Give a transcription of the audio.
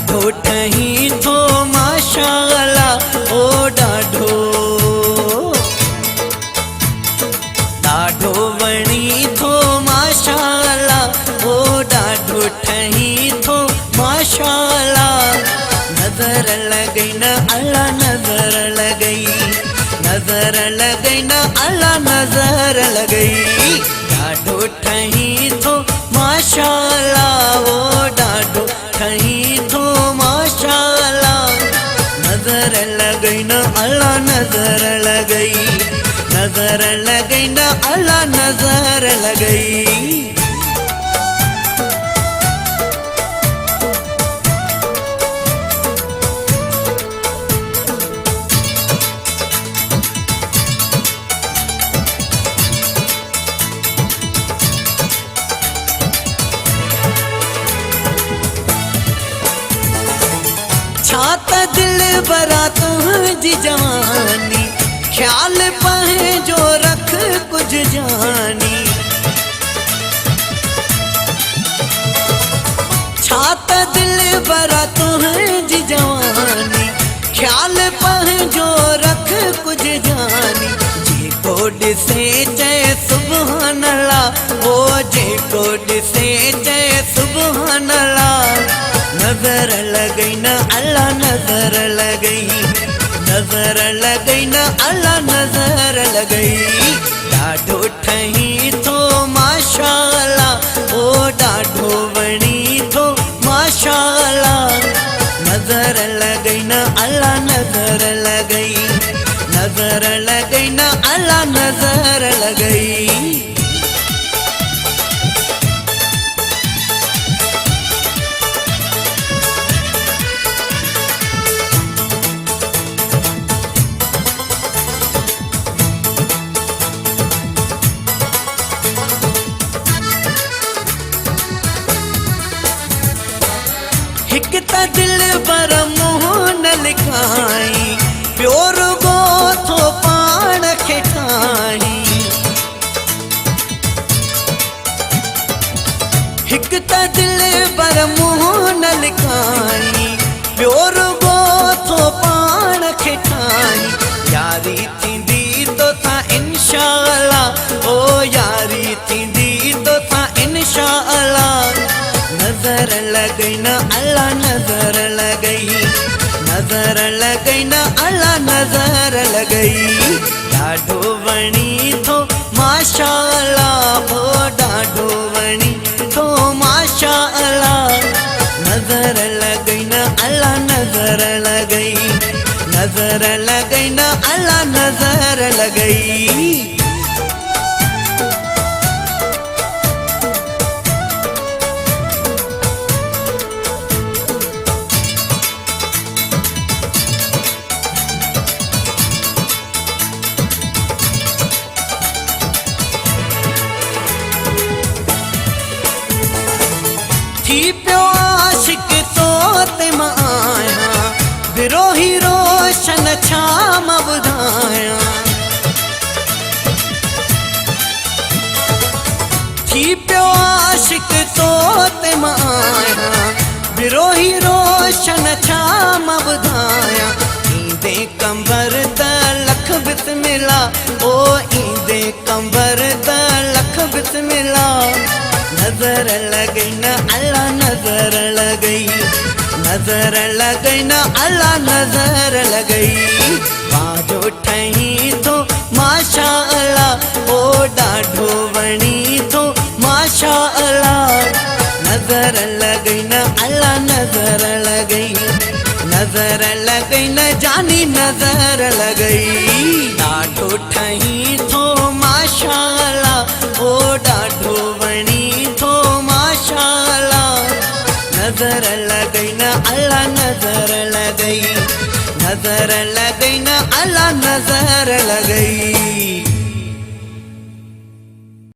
ॾाढो ठही थो माशाअल्लाह ओ ॾाढो ॾाढो वणी थो माशाअल्लाह ओ ॾाढो ठही थो माशाअल्लाह नज़र लॻई न अल्लाह नज़र लॻई नज़र लॻई न अल्लाह नज़र लॻई ॾाढो ठही थो माशाअल्लाह ओ ॾाढो ठही थो माशाअल्लाह नज़र लॻई न अल्लाह नज़र लॻई नज़र लॻई न अल्लाह नज़र लॻई छात दिल बरा तुझी जवानी ख्याल पंहिंजो रख कुछ जानी छात दिल बरा तुझी जवानी ख्याल पंहिंजो रख कुछ जानी जेको ॾिसे चए सुभान अल्लाह वो जेको ॾिसे चए सुभान अल्लाह नज़र लॻई न अल्लाह नज़र लॻई नज़र लॻई न अल्लाह नज़र लॻई ॾाढो ठही थो माशाअल्लाह ओ ॾाढो वणी थो माशाअल्लाह नज़र लॻई न अल्लाह नज़र लॻई नज़र लॻई न अल्लाह नज़र लॻई हिक त दिल पर मुंह न लिखाई पियो रुगो थो पाण खे ठाही हिक त दिल पर मुंह न लिखाई पियो रुगो थो पाण खे ठाही यारी थींदी तोसां इंशाअल्लाह ओ यारी थींदी तोसां इंशाअल्लाह नज़र लॻई न अल्लाह नज़र लॻई नज़र लॻई न अल्लाह नज़र लॻई ॾाढो वणी थो माशाअल्लाह ओ ॾाढो वणी थो माशाअल्लाह नज़र लॻई न अल्लाह नज़र लॻई नज़र लॻई न अल्लाह नज़र लॻई थी पियो आशिक तो ते मां आहियां विरोही रोशन छा मां ॿुधायां थी पियो आशिक तो ते मां आहियां विरोही रोशन छा मां ॿुधायां ईंदे कंबर त लख बिस्मिल्लाह ओ ईंदे कंबर त लख बिस्मिल्लाह नज़र लॻई न अल्लाह नज़र लॻई नज़र लॻई न अल्लाह नज़र लॻई पंहिंजो ठही थो माशाअल्लाह ओ ॾाढो वणी थो माशाअल्लाह नज़र लॻई न अल्लाह नज़र लॻई नज़र लॻई न जानी नज़र लॻई ॾाढो ठही थो माशाअल्लाह ओ ॾाढो वणी थो माशाअल्लाह नज़र लॻई न अल्लाह नज़र लॻई नज़र लॻई न अल्लाह नज़र लॻई